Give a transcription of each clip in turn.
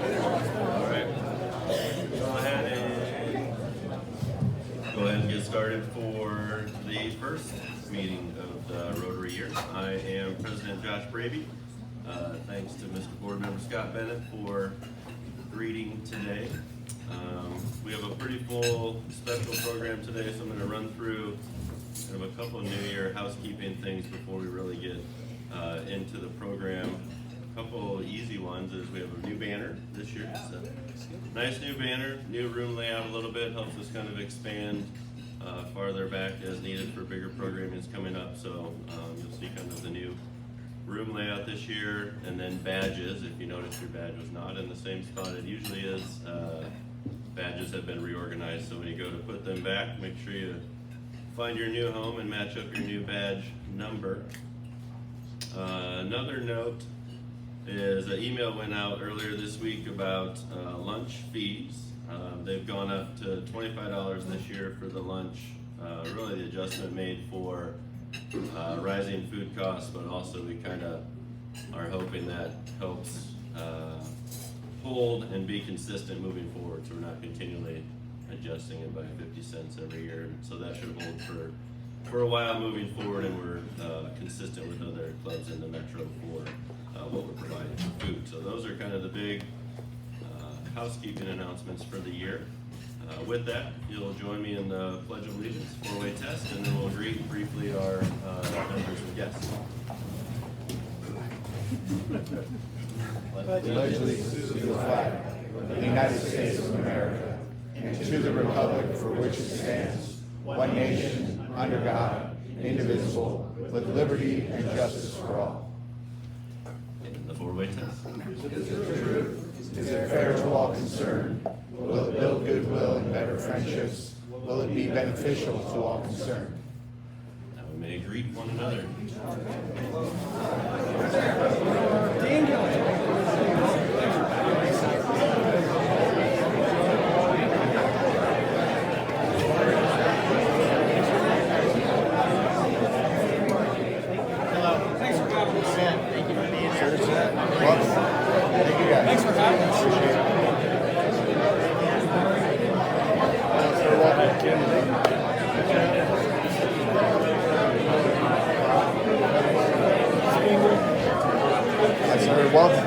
All right. Go ahead and get started for the first meeting of the Rotary year. I am President Josh Braby. Thanks to Mr. Board Member Scott Bennett for greeting today. We have a pretty full special program today, so I'm going to run through kind of a couple of New Year housekeeping things before we really get into the program. A couple easy ones is we have a new banner this year. So nice new banner, new room layout a little bit, helps us kind of expand farther back as needed for bigger programming coming up. So you'll see kind of the new room layout this year, and then badges. If you notice your badge was not in the same spot it usually is, badges have been reorganized. So when you go to put them back, make sure you find your new home and match up your new badge number. Another note is an email went out earlier this week about lunch fees. They've gone up to $25 this year for the lunch. Really the adjustment made for rising food costs, but also we kind of are hoping that helps hold and be consistent moving forward, so we're not continually adjusting it by 50 cents every year. So that should hold for a while moving forward, and we're consistent with other clubs in the metro for what we're providing for food. So those are kind of the big housekeeping announcements for the year. With that, you'll join me in the Pledge of Allegiance, four-way test, and then we'll greet briefly our members and guests. Pledge allegiance to the flag of the United States of America and to the republic for which it stands, one nation, under God, indivisible, with liberty and justice for all. In the four-way test. Is it true? Is it fair to all concerned? Will it build goodwill and better friendships? Will it be beneficial to all concerned? Now we may greet one another. Thanks for coming. Thank you for being here. Thank you guys. Thanks for having us. Appreciate it. Yes, sir. Welcome.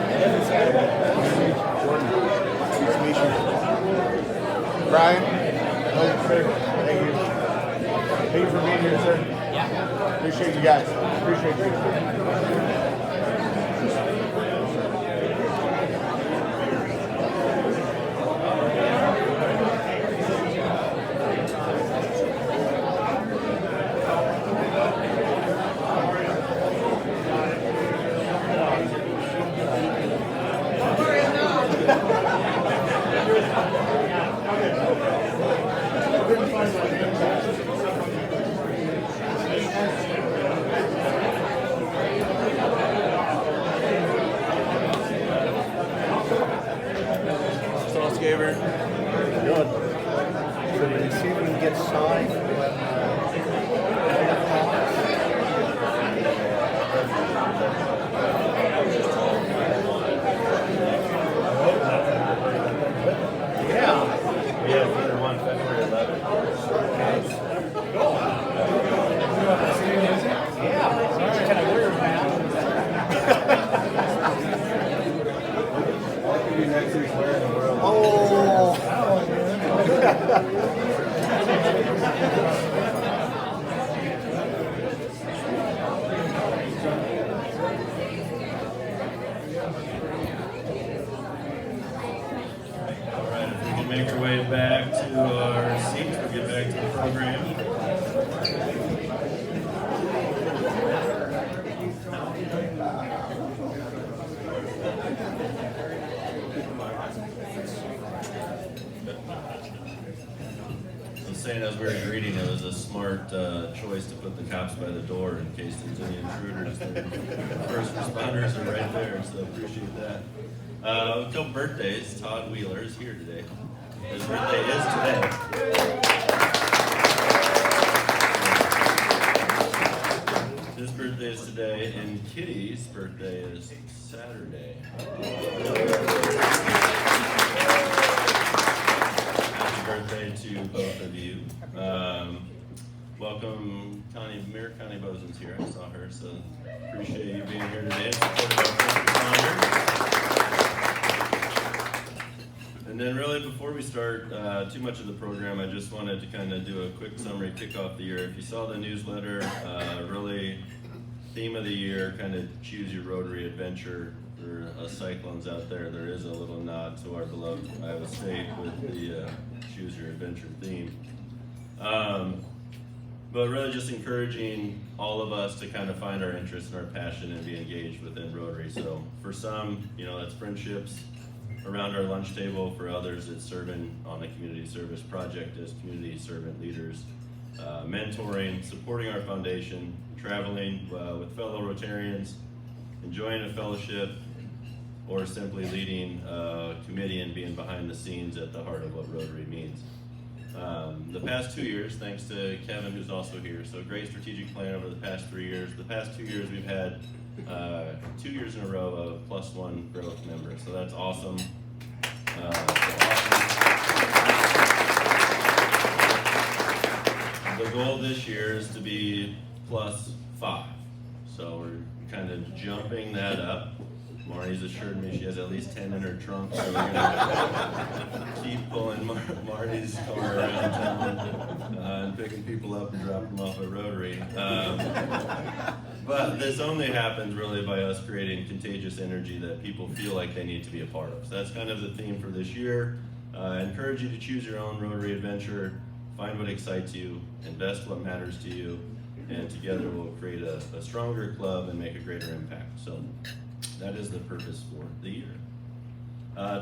Jordan. Nice to meet you. Brian. Thank you. Thank you for being here, sir. Yeah. Appreciate you guys. Appreciate you. Make our way back to our seats. We'll get back to the program. I was saying as we were greeting, it was a smart choice to put the cops by the door in case there's any intruders. The first responders are right there, so appreciate that. A couple birthdays. Todd Wheeler is here today. His birthday is today. His birthday is today, and Kitty's birthday is Saturday. welcome Connie Bozen's here. I saw her, so appreciate you being here today in support of our first responders. And then really before we start too much of the program, I just wanted to kind of do a quick summary, kick off the year. If you saw the newsletter, really theme of the year, kind of choose your Rotary adventure. For us Cyclones out there, there is a little nod to our beloved Iowa State with the choose your adventure theme. But really just encouraging all of us to kind of find our interest and our passion and be engaged within Rotary. So for some, that's friendships around our lunch table. For others, it's serving on a community service project as community servant leaders, mentoring, supporting our foundation, traveling with fellow Rotarians, enjoying a fellowship, or simply leading a committee and being behind the scenes at the heart of what Rotary means. The past 2 years, thanks to Kevin, who's also here, so great strategic plan over the past 3 years. The past 2 years, we've had 2 years in a row of +1 growth members, so that's awesome. The goal this year is to be +5, so we're kind of jumping that up. Marnie's assured me she has at least 10 in her trunk, so we're gonna keep pulling Marnie's car around town and picking people up and dropping them off at Rotary. But this only happens really by us creating contagious energy that people feel like they need to be a part of. So that's kind of the theme for this year. I encourage you to choose your own Rotary adventure, find what excites you, invest what matters to you, and together we'll create a stronger club and make a greater impact. So that is the purpose for the year.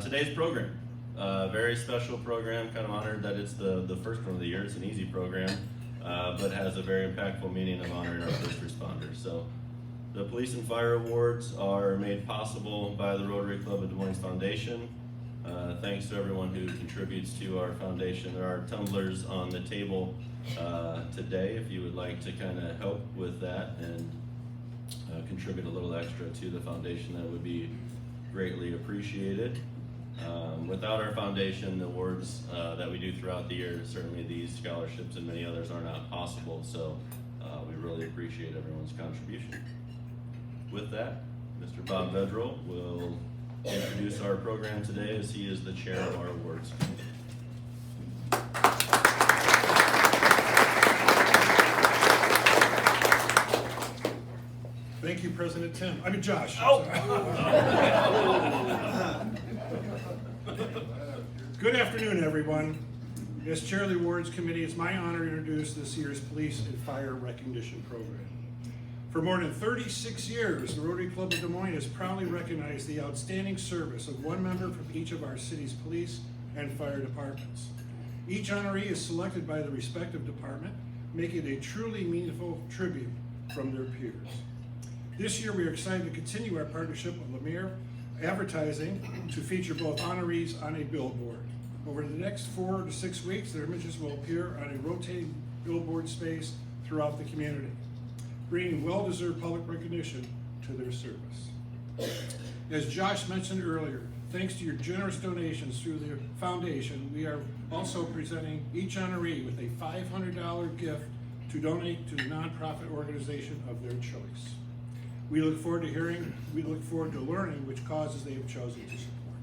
Today's program, very special program, kind of honored that it's the first one of the year. It's an easy program, but has a very impactful meaning of honoring our first responders. So the Police and Fire Awards are made possible by the Rotary Club of Des Moines Foundation. Thanks to everyone who contributes to our foundation. There are tumblers on the table today if you would like to kind of help with that and contribute a little extra to the foundation. That would be greatly appreciated. Without our foundation, the awards that we do throughout the year, certainly these scholarships and many others are not possible, so we really appreciate everyone's contribution. With that, Mr. Bob Vedrell will introduce our program today as he is the chair of our awards committee. Thank you, President Tim. I mean, Josh. Good afternoon, everyone. As Chair of the Awards Committee, it's my honor to introduce this year's Police and Fire Recognition Program. For more than 36 years, the Rotary Club of Des Moines has proudly recognized the outstanding service of one member from each of our city's police and fire departments. Each honoree is selected by the respective department, making a truly meaningful tribute from their peers. This year, we are excited to continue our partnership with Lemire Advertising to feature both honorees on a billboard. Over the next 4 to 6 weeks, their images will appear on a rotating billboard space throughout the community, bringing well-deserved public recognition to their service. As Josh mentioned earlier, thanks to your generous donations through the foundation, we are also presenting each honoree with a $500 gift to donate to the nonprofit organization of their choice. We look forward to learning which causes they have chosen to support.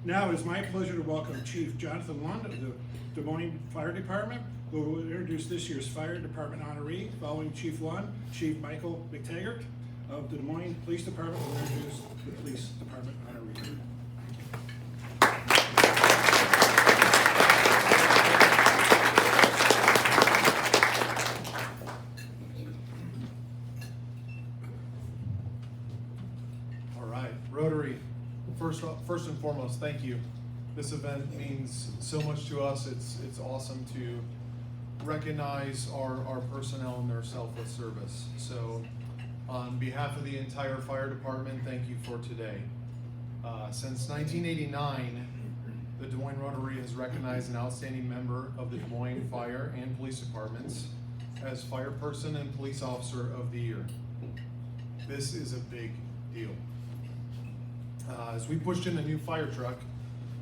Now it is my pleasure to welcome Chief Jonathan Lund of the Des Moines Fire Department, who will introduce this year's Fire Department honoree. Following Chief Lund, Chief Michael McTaggart of the Des Moines Police Department will introduce the Police Department honoree. Rotary, first and foremost, thank you. This event means so much to us. It's awesome to recognize our personnel and their selfless service. So on behalf of the entire fire department, thank you for today. Since 1989, the Des Moines Rotary has recognized an outstanding member of the Des Moines Fire and Police Departments as Fireperson and Police Officer of the Year. This is a big deal. As we pushed in a new fire truck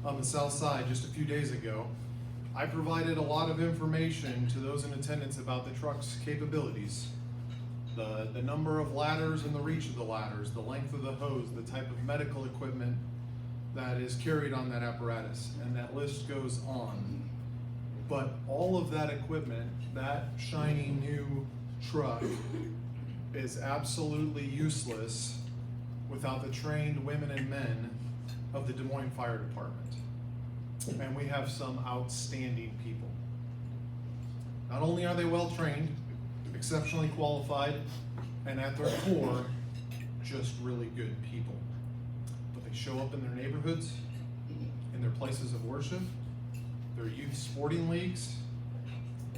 on the south side just a few days ago, I provided a lot of information to those in attendance about the truck's capabilities. The number of ladders and the reach of the ladders, the length of the hose, the type of medical equipment that is carried on that apparatus, and that list goes on. But all of that equipment, that shiny new truck, is absolutely useless without the trained women and men of the Des Moines Fire Department. And we have some outstanding people. Not only are they well trained, exceptionally qualified, and at their core, just really good people. But they show up in their neighborhoods, in their places of worship, their youth sporting leagues,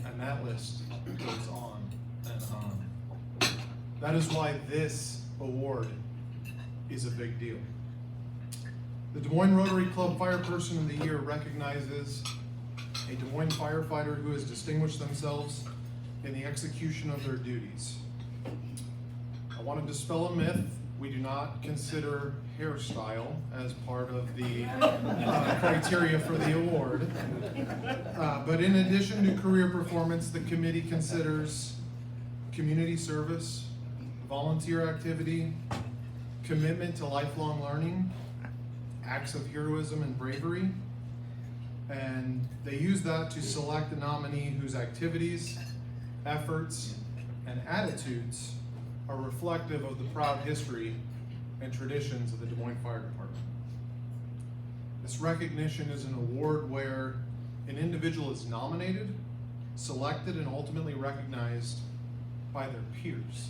and that list goes on and on. That is why this award is a big deal. The Des Moines Rotary Club Fireperson of the Year recognizes a Des Moines firefighter who has distinguished themselves in the execution of their duties. I want to dispel a myth. We do not consider hairstyle as part of the criteria for the award. But in addition to career performance, the committee considers community service, volunteer activity, commitment to lifelong learning, acts of heroism and bravery, and they use that to select a nominee whose activities, efforts, and attitudes are reflective of the proud history and traditions of the Des Moines Fire Department. This recognition is an award where an individual is nominated, selected, and ultimately recognized by their peers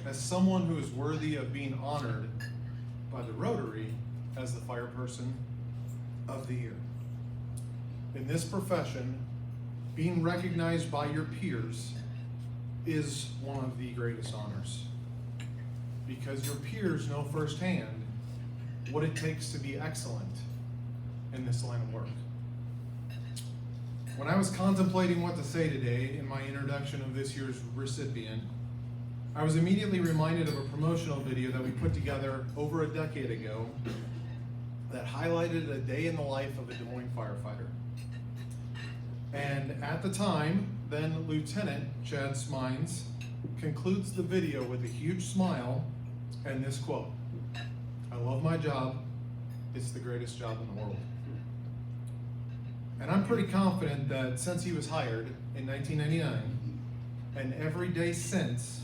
as someone who is worthy of being honored by the Rotary as the Fireperson of the Year. In this profession, being recognized by your peers is one of the greatest honors, because your peers know firsthand what it takes to be excellent in this line of work. When I was contemplating what to say today in my introduction of this year's recipient, I was immediately reminded of a promotional video that we put together over a decade ago that highlighted a day in the life of a Des Moines firefighter. And at the time, then Lieutenant Chad Smines concludes the video with a huge smile and this quote: "I love my job. It's the greatest job in the world." And I'm pretty confident that since he was hired in 1999, and every day since,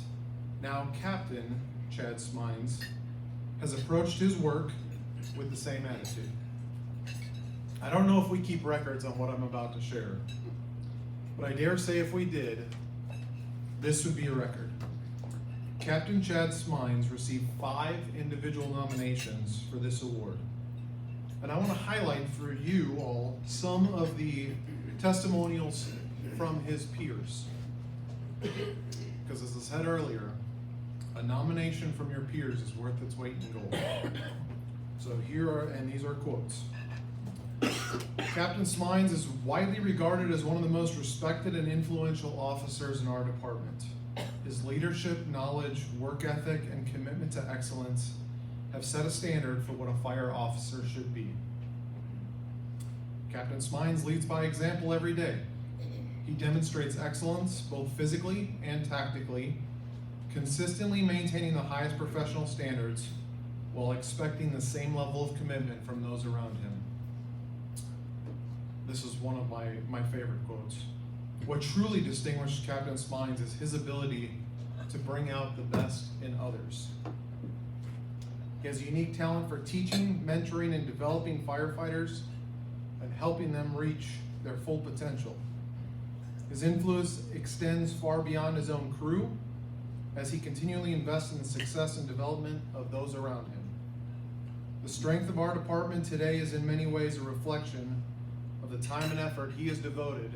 now Captain Chad Smines has approached his work with the same attitude. I don't know if we keep records on what I'm about to share, but I dare say if we did, this would be a record. Captain Chad Smines received 5 individual nominations for this award. And I want to highlight for you all some of the testimonials from his peers. Because as I said earlier, a nomination from your peers is worth its weight in gold. So these are quotes. Captain Smines is widely regarded as one of the most respected and influential officers in our department. His leadership, knowledge, work ethic, and commitment to excellence have set a standard for what a fire officer should be. Captain Smines leads by example every day. He demonstrates excellence both physically and tactically, consistently maintaining the highest professional standards while expecting the same level of commitment from those around him. This is one of my favorite quotes. What truly distinguished Captain Smines is his ability to bring out the best in others. He has a unique talent for teaching, mentoring, and developing firefighters and helping them reach their full potential. His influence extends far beyond his own crew as he continually invests in the success and development of those around him. The strength of our department today is in many ways a reflection of the time and effort he has devoted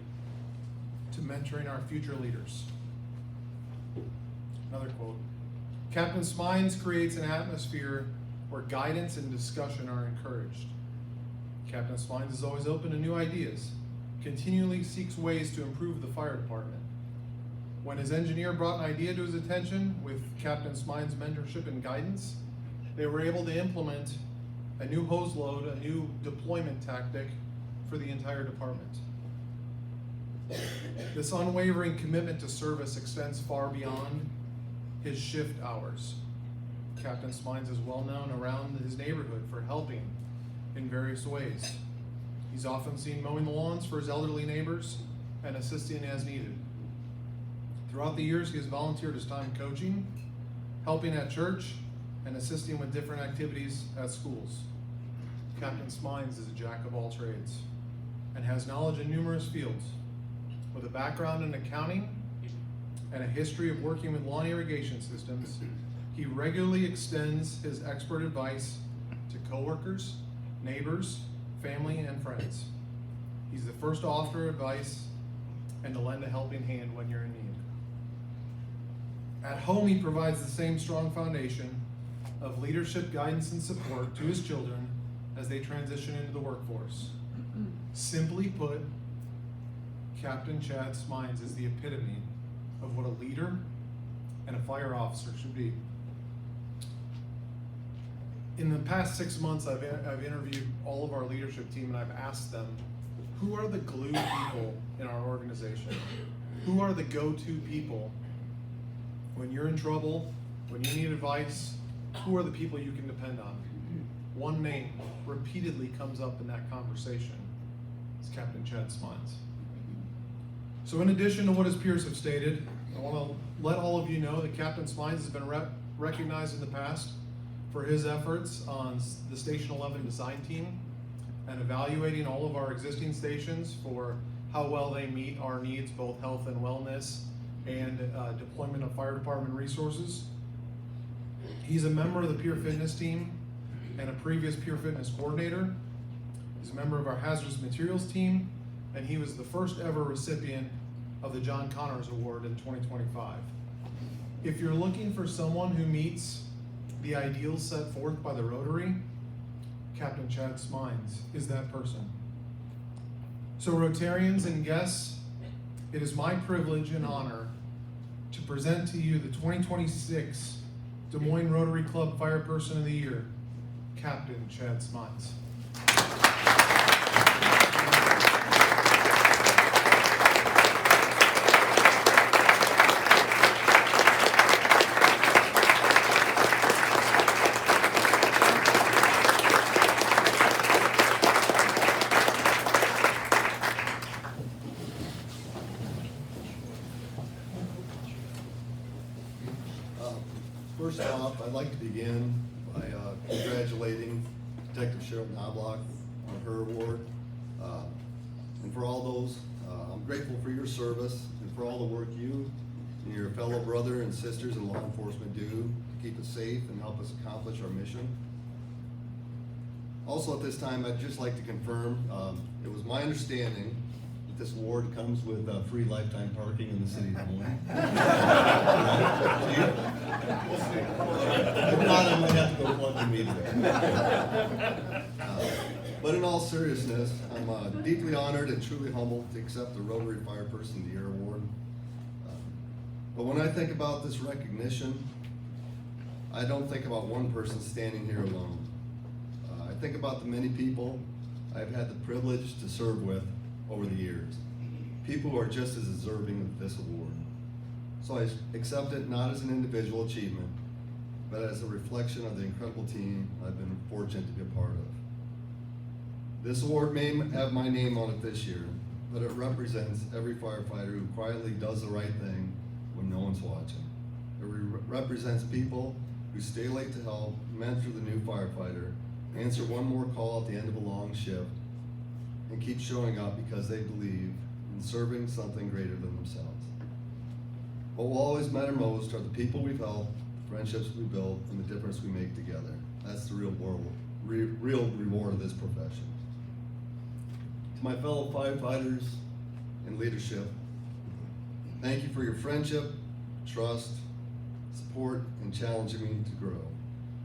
to mentoring our future leaders. Another quote: Captain Smines creates an atmosphere where guidance and discussion are encouraged. Captain Smines is always open to new ideas, continually seeks ways to improve the fire department. When his engineer brought an idea to his attention with Captain Smines' mentorship and guidance, they were able to implement a new hose load, a new deployment tactic for the entire department. This unwavering commitment to service extends far beyond his shift hours. Captain Smines is well known around his neighborhood for helping in various ways. He's often seen mowing the lawns for his elderly neighbors and assisting as needed. Throughout the years, he has volunteered his time coaching, helping at church, and assisting with different activities at schools. Captain Smines is a jack of all trades and has knowledge in numerous fields. With a background in accounting and a history of working with lawn irrigation systems, he regularly extends his expert advice to coworkers, neighbors, family, and friends. He's the first to offer advice and to lend a helping hand when you're in need. At home, he provides the same strong foundation of leadership, guidance, and support to his children as they transition into the workforce. Simply put, Captain Chad Smines is the epitome of what a leader and a fire officer should be. In the past 6 months, I've interviewed all of our leadership team, and I've asked them, who are the glue people in our organization? Who are the go-to people when you're in trouble, when you need advice? Who are the people you can depend on? One name repeatedly comes up in that conversation. It's Captain Chad Smines. So in addition to what his peers have stated, I want to let all of you know that Captain Smines has been recognized in the past for his efforts on the Station 11 design team and evaluating all of our existing stations for how well they meet our needs, both health and wellness, and deployment of fire department resources. He's a member of the peer fitness team and a previous peer fitness coordinator. He's a member of our hazardous materials team, and he was the first ever recipient of the John Connors Award in 2025. If you're looking for someone who meets the ideals set forth by the Rotary, Captain Chad Smines is that person. So Rotarians and guests, it is my privilege and honor to present to you the 2026 Des Moines Rotary Club Fire Person of the Year, Captain Chad Smines. First off, I'd like to begin by congratulating Detective Cheryl Knobloch on her award. And for all those, I'm grateful for your service and for all the work you and your fellow brother and sisters in law enforcement do to keep us safe and help us accomplish our mission. Also at this time, I'd just like to confirm, it was my understanding that this award comes with free lifetime parking in the city of Des Moines. If not, I might have to go plug the meeting. But in all seriousness, I'm deeply honored and truly humbled to accept the Rotary Fire Person of the Year award. But when I think about this recognition, I don't think about one person standing here alone. I think about the many people I've had the privilege to serve with over the years. People who are just as deserving of this award. So I accept it not as an individual achievement, but as a reflection of the incredible team I've been fortunate to be a part of. This award may have my name on it this year, but it represents every firefighter who quietly does the right thing when no one's watching. It represents people who stay late to help, mentor the new firefighter, answer one more call at the end of a long shift, and keep showing up because they believe in serving something greater than themselves. What will always matter most are the people we've helped, the friendships we built, and the difference we make together. That's the real reward of this profession. To my fellow firefighters and leadership, thank you for your friendship, trust, support, and challenging me to grow.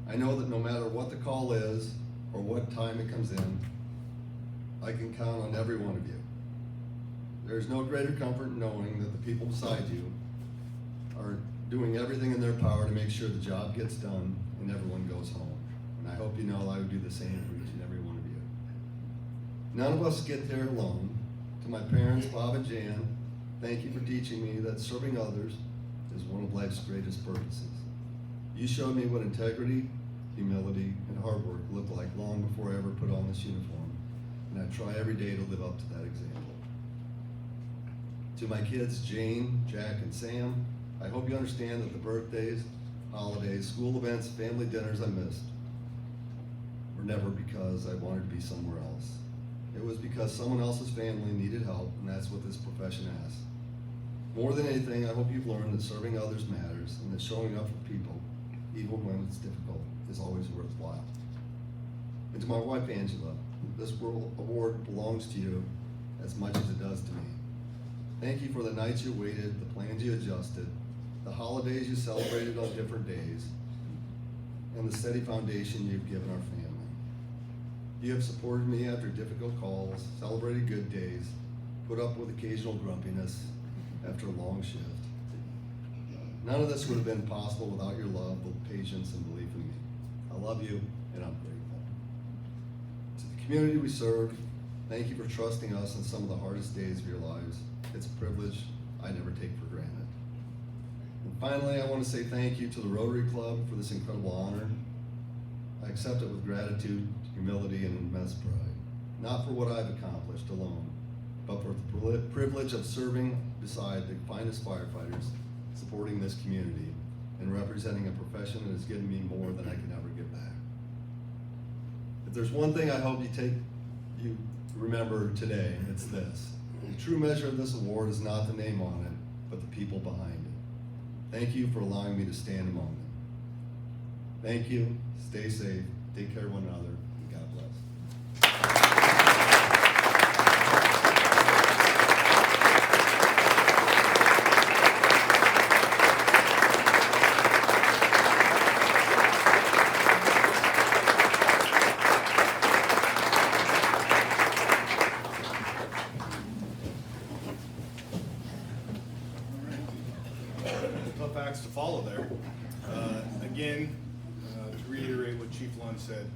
I know that no matter what the call is or what time it comes in, I can count on every one of you. There is no greater comfort in knowing that the people beside you are doing everything in their power to make sure the job gets done and everyone goes home. And I hope you know I would do the same for each and every one of you. None of us get there alone, To my parents, Bob and Jan, thank you for teaching me that serving others is one of life's greatest purposes. You showed me what integrity, humility, and hard work looked like long before I ever put on this uniform, and I try every day to live up to that example. To my kids, Jane, Jack, and Sam, I hope you understand that the birthdays, holidays, school events, family dinners I missed were never because I wanted to be somewhere else. It was because someone else's family needed help, and that's what this profession asks. More than anything, I hope you've learned that serving others matters, and that showing up for people, even when it's difficult, is always worthwhile. And to my wife, Angela, this award belongs to you as much as it does to me. Thank you for the nights you waited, the plans you adjusted, the holidays you celebrated on different days, and the steady foundation you've given our family. You have supported me after difficult calls, celebrated good days, put up with occasional grumpiness after a long shift. None of this would have been possible without your love, patience, and belief in me. I love you, and I'm grateful. To the community we serve, thank you for trusting us in some of the hardest days of your lives. It's a privilege I never take for granted. And finally, I want to say thank you to the Rotary Club for this incredible honor. I accept it with gratitude, humility, and immense pride, not for what I've accomplished alone, but for the privilege of serving beside the finest firefighters, supporting this community, and representing a profession that has given me more than I can ever give back. If there's one thing I hope you remember today, it's this. The true measure of this award is not the name on it, but the people behind it. Thank you for allowing me to stand among them. Thank you, stay safe, take care of one another, and God bless. Tough acts to follow there. Again, to reiterate what Chief Lund said,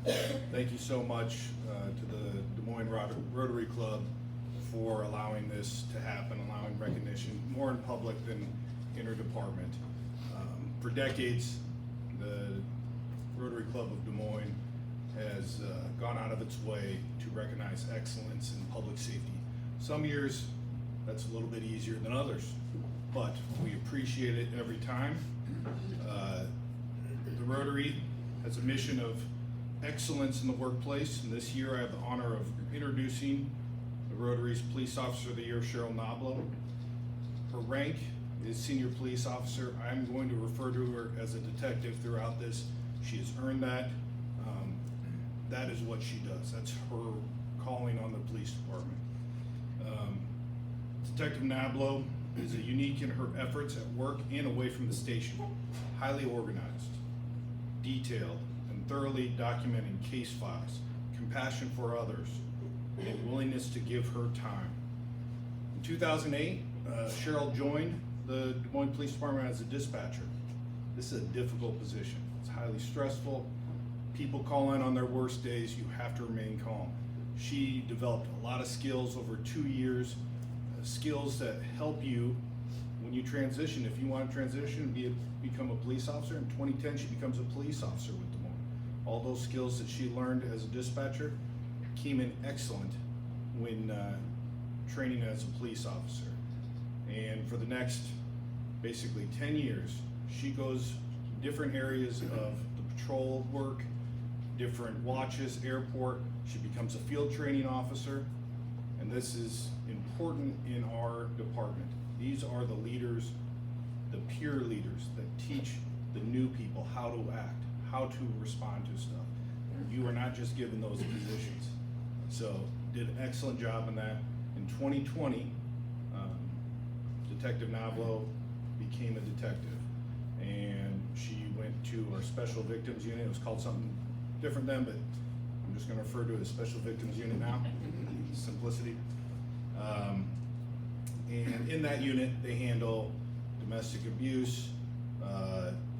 thank you so much to the Des Moines Rotary Club for allowing this to happen, allowing recognition more in public than interdepartment. For decades, the Rotary Club of Des Moines has gone out of its way to recognize excellence in public safety. Some years, that's a little bit easier than others, but we appreciate it every time. The Rotary has a mission of excellence in the workplace, and this year I have the honor of introducing the Rotary's Police Officer of the Year, Cheryl Noblo. Her rank is Senior Police Officer. I'm going to refer to her as a detective throughout this. She has earned that. That is what she does. That's her calling on the police department. Detective Noblo is unique in her efforts at work and away from the station. Highly organized, detailed, and thoroughly documenting case files, compassion for others, and willingness to give her time. In 2008, Cheryl joined the Des Moines Police Department as a dispatcher. This is a difficult position. It's highly stressful. People call in on their worst days. You have to remain calm. She developed a lot of skills over 2 years, skills that help you when you transition. If you want to transition and become a police officer, in 2010 she becomes a police officer with Des Moines. All those skills that she learned as a dispatcher came in excellent when training as a police officer. And for the next basically 10 years, she goes different areas of the patrol work, different watches, airport. She becomes a field training officer, and this is important in our department. These are the leaders, the peer leaders that teach the new people how to act, how to respond to stuff. You are not just given those positions. So did an excellent job in that. In 2020, Detective Noblo became a detective, and she went to our Special Victims Unit. It was called something different then, but I'm just going to refer to it as Special Victims Unit now, simplicity. And in that unit, they handle domestic abuse,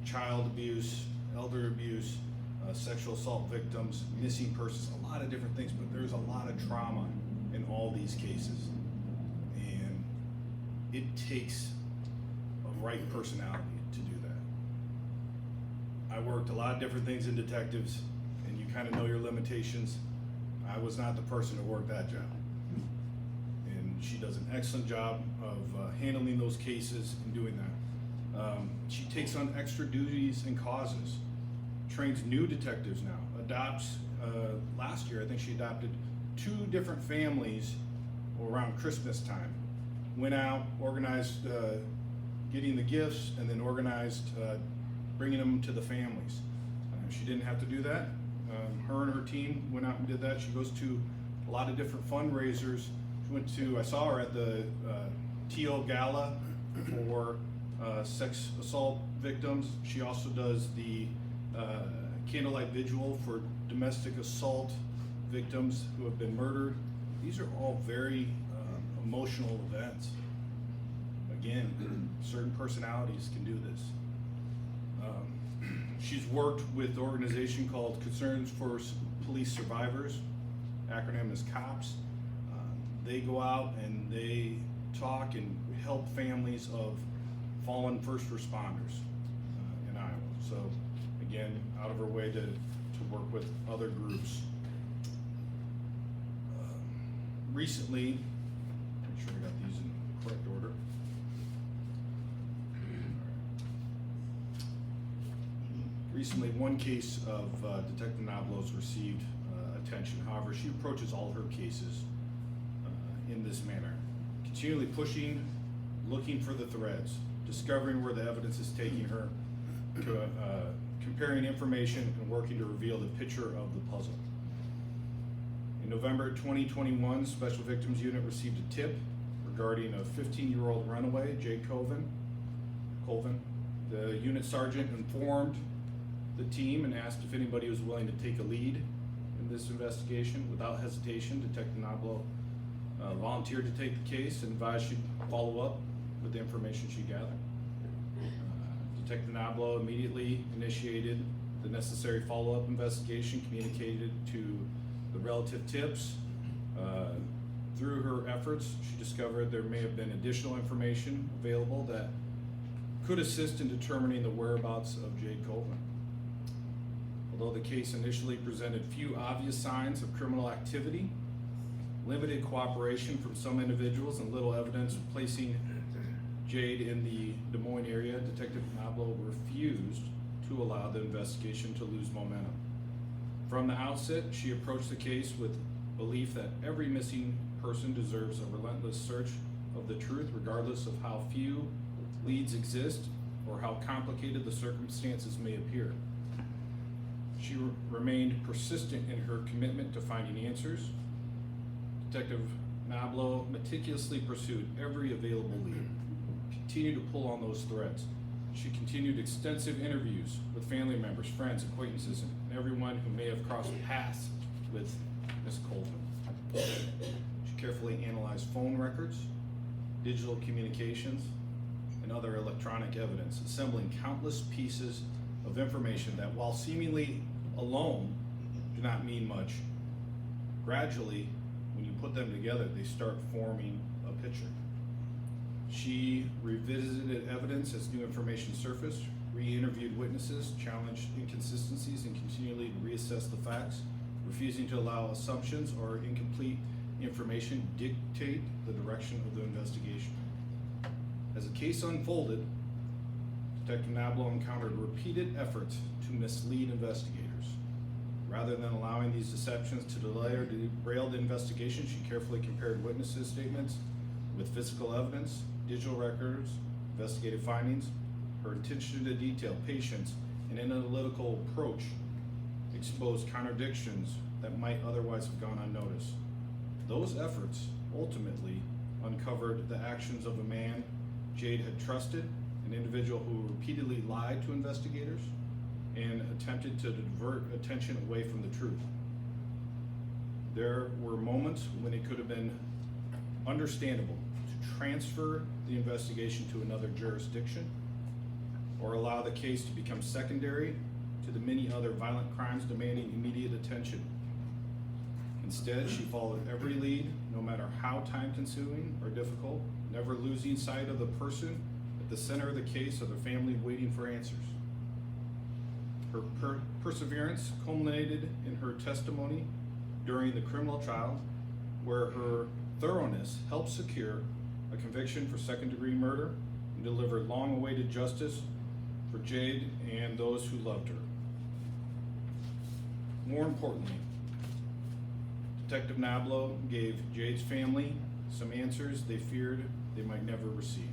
child abuse, elder abuse, sexual assault victims, missing persons, a lot of different things, but there's a lot of trauma in all these cases. it takes a right personality to do that. I worked a lot of different things in detectives, and you kind of know your limitations. I was not the person to work that job. And she does an excellent job of handling those cases and doing that. She takes on extra duties and causes, trains new detectives now, adopts, last year I think she adopted 2 different families around Christmas time. Went out, organized getting the gifts, and then organized bringing them to the families. She didn't have to do that. Her and her team went out and did that. She goes to a lot of different fundraisers. I saw her at the TO Gala for sex assault victims. She also does the candlelight vigil for domestic assault victims who have been murdered. These are all very emotional events. Again, certain personalities can do this. She's worked with an organization called Concerns for Police Survivors, acronym is COPS. They go out and they talk and help families of fallen first responders in Iowa. So again, out of her way to work with other groups. Recently, make sure I got these in correct order. Recently, one case of Detective Nablos received attention. However, she approaches all her cases in this manner, continually pushing, looking for the threads, discovering where the evidence is taking her, comparing information, and working to reveal the picture of the puzzle. In November 2021, Special Victims Unit received a tip regarding a 15-year-old runaway, Jade Colvin. The unit sergeant informed the team and asked if anybody was willing to take a lead in this investigation. Without hesitation, Detective Nablo volunteered to take the case and advised she'd follow up with the information she gathered. Detective Nablo immediately initiated the necessary follow-up investigation, communicated to the relative tips. Through her efforts, she discovered there may have been additional information available that could assist in determining the whereabouts of Jade Colvin. Although the case initially presented few obvious signs of criminal activity, limited cooperation from some individuals, and little evidence placing Jade in the Des Moines area, Detective Nablo refused to allow the investigation to lose momentum. From the outset, she approached the case with belief that every missing person deserves a relentless search of the truth, regardless of how few leads exist or how complicated the circumstances may appear. She remained persistent in her commitment to finding answers. Detective Nablo meticulously pursued every available lead, continued to pull on those threads. She continued extensive interviews with family members, friends, acquaintances, and everyone who may have crossed paths with Ms. Colvin. She carefully analyzed phone records, digital communications, and other electronic evidence, assembling countless pieces of information that, while seemingly alone, do not mean much. Gradually, when you put them together, they start forming a picture. She revisited evidence as new information surfaced, re-interviewed witnesses, challenged inconsistencies, and continually reassessed the facts, refusing to allow assumptions or incomplete information dictate the direction of the investigation. As the case unfolded, Detective Nablo encountered repeated efforts to mislead investigators. Rather than allowing these deceptions to delay or derail the investigation, she carefully compared witnesses' statements with physical evidence, digital records, investigative findings. Her attention to detail, patience, and analytical approach exposed contradictions that might otherwise have gone unnoticed. Those efforts ultimately uncovered the actions of a man Jade had trusted, an individual who repeatedly lied to investigators and attempted to divert attention away from the truth. There were moments when it could have been understandable to transfer the investigation to another jurisdiction or allow the case to become secondary to the many other violent crimes demanding immediate attention. Instead, she followed every lead, no matter how time-consuming or difficult, never losing sight of the person at the center of the case or the family waiting for answers. Her perseverance culminated in her testimony during the criminal trial, where her thoroughness helped secure a conviction for second-degree murder and delivered long-awaited justice for Jade and those who loved her. More importantly, Detective Nablo gave Jade's family some answers they feared they might never receive.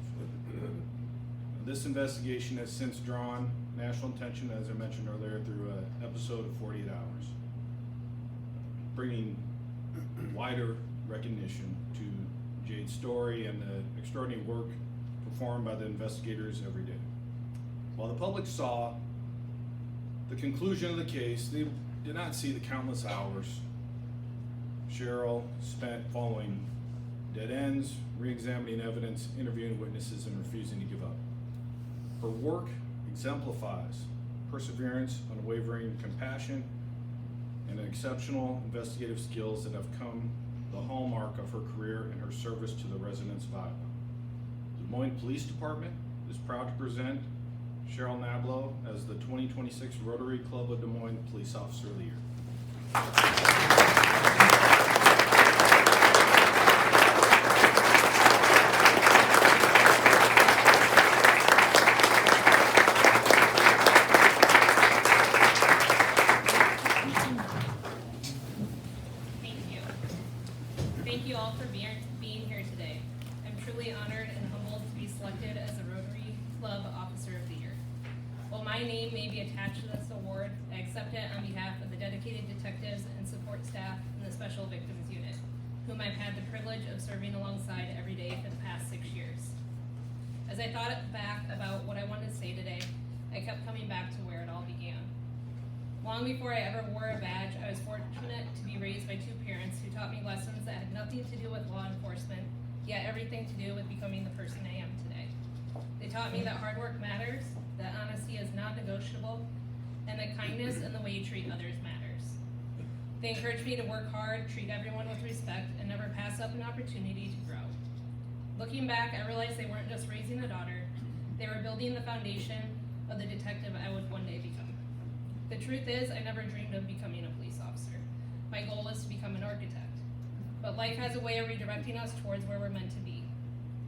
This investigation has since drawn national attention, as I mentioned earlier, through an episode of 48 Hours, bringing wider recognition to Jade's story and the extraordinary work performed by the investigators every day. While the public saw the conclusion of the case, they did not see the countless hours Cheryl spent following dead ends, re-examining evidence, interviewing witnesses, and refusing to give up. Her work exemplifies perseverance, unwavering compassion, and exceptional investigative skills that have come the hallmark of her career and her service to the residents of Iowa. Des Moines Police Department is proud to present Cheryl Nablo as the 2026 Rotary Club of Des Moines Police Officer of the Year. Thank you. Thank you all for being here today. I'm truly honored and humbled to be selected as the Rotary Club Officer of the Year. While my name may be attached to this award, I accept it on behalf of the dedicated detectives and support staff in the Special Victims Unit, whom I've had the privilege of serving alongside every day for the past 6 years. As I thought back about what I wanted to say today, I kept coming back to where it all began. Long before I ever wore a badge, I was fortunate to be raised by 2 parents who taught me lessons that had nothing to do with law enforcement, yet everything to do with becoming the person I am today. They taught me that hard work matters, that honesty is non-negotiable, and that kindness and the way you treat others matters. They encouraged me to work hard, treat everyone with respect, and never pass up an opportunity to grow. Looking back, I realized they weren't just raising a daughter, they were building the foundation of the detective I would one day become. The truth is, I never dreamed of becoming a police officer. My goal was to become an architect. But life has a way of redirecting us towards where we're meant to be.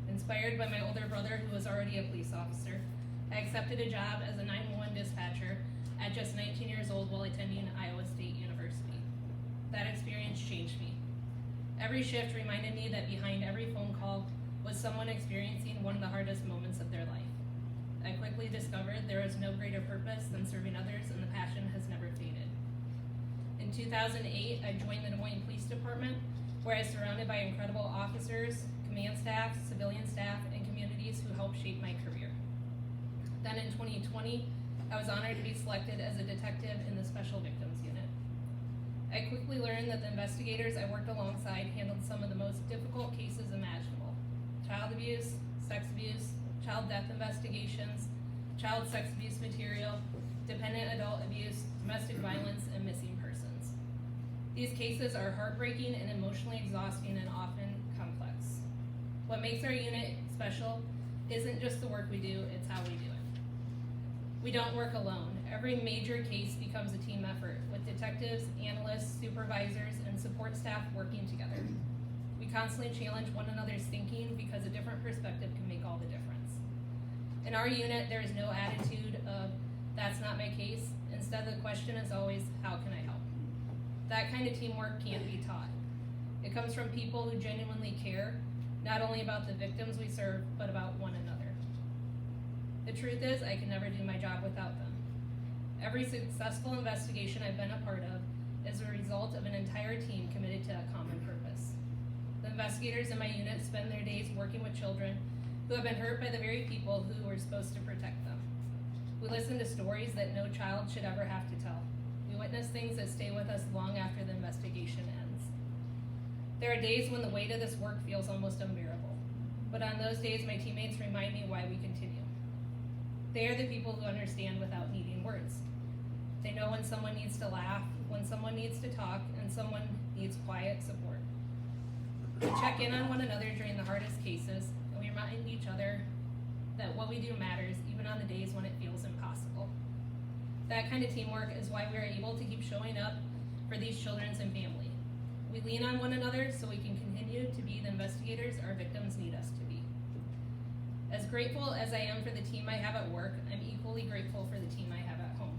Inspired by my older brother, who was already a police officer, I accepted a job as a 911 dispatcher at just 19 years old while attending Iowa State University. That experience changed me. Every shift reminded me that behind every phone call was someone experiencing one of the hardest moments of their life. I quickly discovered there is no greater purpose than serving others, and the passion has never faded. In 2008, I joined the Des Moines Police Department, where I was surrounded by incredible officers, command staff, civilian staff, and communities who helped shape my career. Then in 2020, I was honored to be selected as a detective in the Special Victims Unit. I quickly learned that the investigators I worked alongside handled some of the most difficult cases imaginable: child abuse, sex abuse, child death investigations, child sex abuse material, dependent adult abuse, domestic violence, and missing persons. These cases are heartbreaking and emotionally exhausting and often complex. What makes our unit special isn't just the work we do, it's how we do it. We don't work alone. Every major case becomes a team effort, with detectives, analysts, supervisors, and support staff working together. We constantly challenge one another's thinking because a different perspective can make all the difference. In our unit, there is no attitude of, that's not my case. Instead, the question is always, how can I help? That kind of teamwork can't be taught. It comes from people who genuinely care, not only about the victims we serve, but about one another. The truth is, I can never do my job without them. Every successful investigation I've been a part of is a result of an entire team committed to a common purpose. The investigators in my unit spend their days working with children who have been hurt by the very people who were supposed to protect them. We listen to stories that no child should ever have to tell. We witness things that stay with us long after the investigation ends. There are days when the weight of this work feels almost unbearable, but on those days my teammates remind me why we continue. They are the people who understand without needing words. They know when someone needs to laugh, when someone needs to talk and someone needs quiet support. We check in on one another during the hardest cases, and we remind each other that what we do matters, even on the days when it feels impossible. That kind of teamwork is why we are able to keep showing up for these children and family. We lean on one another so we can continue to be the investigators our victims need us to be. As grateful as I am for the team I have at work, I'm equally grateful for the team I have at home.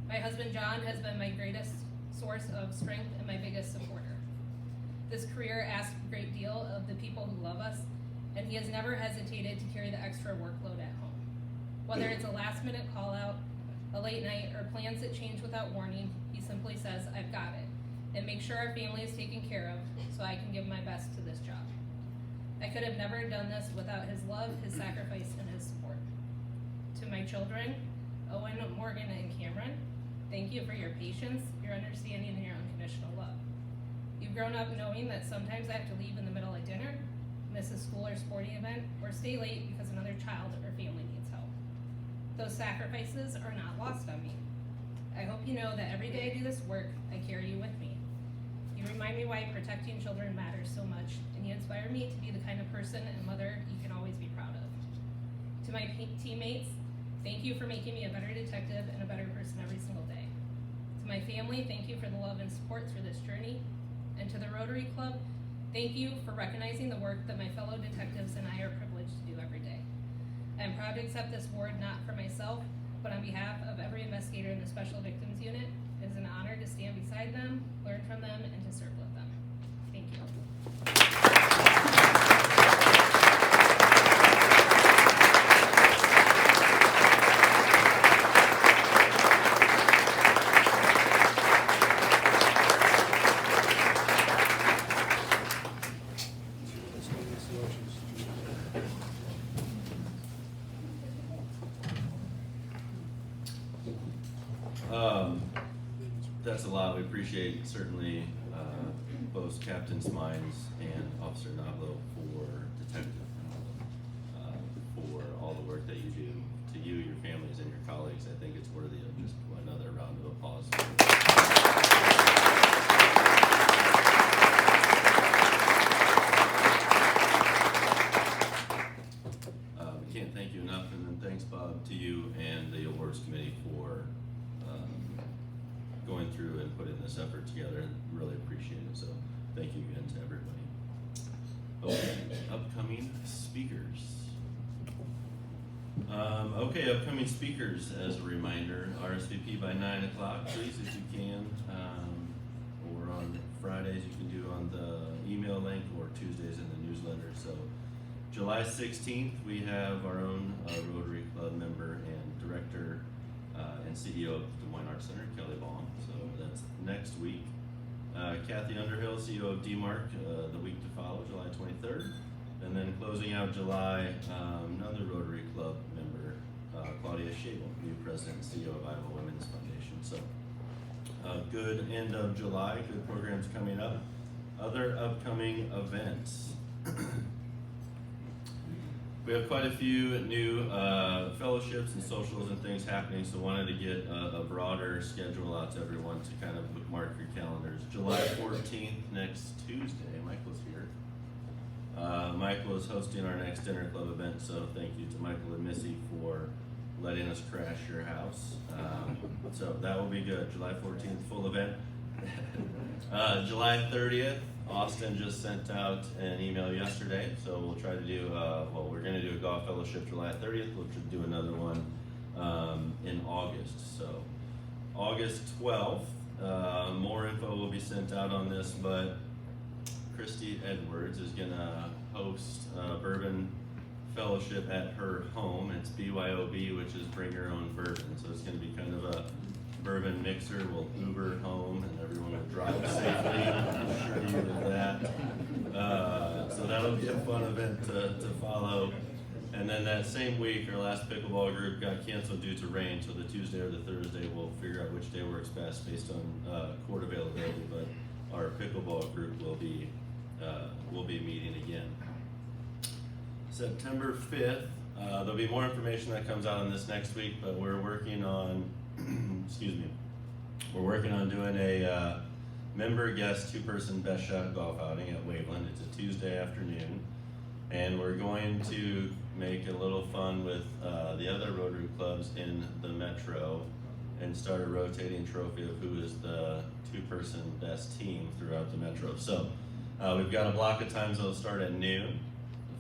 My husband John has been my greatest source of strength and my biggest supporter. This career asks a great deal of the people who love us, and he has never hesitated to carry the extra workload at home. Whether it's a last-minute call-out, a late night, or plans that change without warning, he simply says, "I've got it," and make sure our family is taken care of so I can give my best to this job. I could have never done this without his love, his sacrifice, and his support. To my children, Owen, Morgan, and Cameron, thank you for your patience, your understanding, and your unconditional love. You've grown up knowing that sometimes I have to leave in the middle of dinner, miss a school or sporting event, or stay late because another child or family needs help. Those sacrifices are not lost on me. I hope you know that every day I do this work, I carry you with me. You remind me why protecting children matters so much, and you inspire me to be the kind of person and mother you can always be proud of. To my teammates, thank you for making me a better detective and a better person every single day. To my family, thank you for the love and support through this journey. And to the Rotary Club, thank you for recognizing the work that my fellow detectives and I are privileged to do every day. I am proud to accept this award not for myself, but on behalf of every investigator in the Special Victims Unit. It is an honor to stand beside them, learn from them, and to serve with them. Thank you. That's a lot. We appreciate certainly both Captain Smines and Officer Nablo for Detective for all the work that you do. To you, your families, and your colleagues, I think it's worthy of just another round of applause. We can't thank you enough, and then thanks, Bob, to you and the awards committee for going through and putting this effort together, and really appreciate it. So thank you again to everybody. Okay, upcoming speakers. Upcoming speakers, as a reminder, RSVP by 9 o'clock, please, if you can. Or on Fridays, you can do on the email link, or Tuesdays in the newsletter. So July 16th, we have our own Rotary Club member and director and CEO of Des Moines Arts Center, Kelly Baum. So that's next week. Kathy Underhill, CEO of DMARC, the week to follow, July 23rd. And then closing out July, another Rotary Club member, Claudia Schabel, new president and CEO of Iowa Women's Foundation. So good end of July, good programs coming up. Other upcoming events. We have quite a few new fellowships and socials and things happening, so wanted to get a broader schedule out to everyone to kind of bookmark your calendars. July 14th, next Tuesday, Michael's here. Michael is hosting our next Dinner Club event, so thank you to Michael and Missy for letting us crash your house. So that will be good. July 14th, full event. July 30th, Austin just sent out an email yesterday, so we'll try to do, we're going to do a golf fellowship July 30th. We'll do another one in August. So August 12th, more info will be sent out on this, but Christy Edwards is going to host a bourbon fellowship at her home. It's BYOB, which is bring your own bourbon. So it's going to be kind of a bourbon mixer. We'll Uber home and everyone will drive safely. I'm sure you of that. So that'll be a fun event to follow. And then that same week, our last pickleball group got canceled due to rain. So the Tuesday or the Thursday, we'll figure out which day works best based on court availability. But our pickleball group will be meeting again. September 5th, there'll be more information that comes out on this next week, but we're working on, we're working on doing a member guest two-person best shot golf outing at Waveland. It's a Tuesday afternoon, and we're going to make a little fun with the other Rotary clubs in the metro and start a rotating trophy of who is the two-person best team throughout the metro. So we've got a block of times that'll start at noon.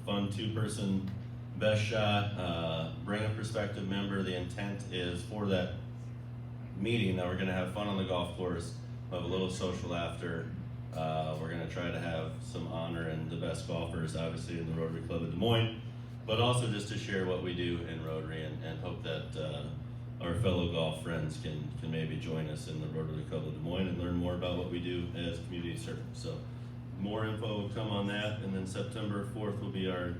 A fun two-person best shot. Bring a prospective member. The intent is for that meeting that we're going to have fun on the golf course. We'll have a little social after. We're going to try to have some honor and the best golfers, obviously, in the Rotary Club of Des Moines, but also just to share what we do in Rotary and hope that our fellow golf friends can maybe join us in the Rotary Club of Des Moines and learn more about what we do as community service. So more info will come on that, and then September 4th will be our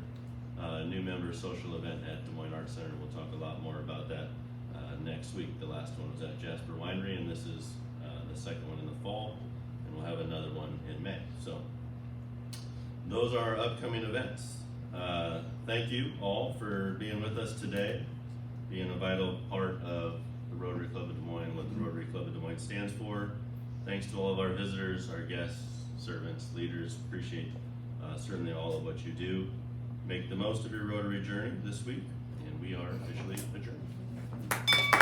new member social event at Des Moines Arts Center. We'll talk a lot more about that next week. The last one was at Jasper Winery, and this is the second one in the fall, and we'll have another one in May. So those are our upcoming events. Thank you all for being with us today, being a vital part of the Rotary Club of Des Moines, what the Rotary Club of Des Moines stands for. Thanks to all of our visitors, our guests, servants, leaders. Appreciate certainly all of what you do. Make the most of your Rotary journey this week, and we are officially adjourned.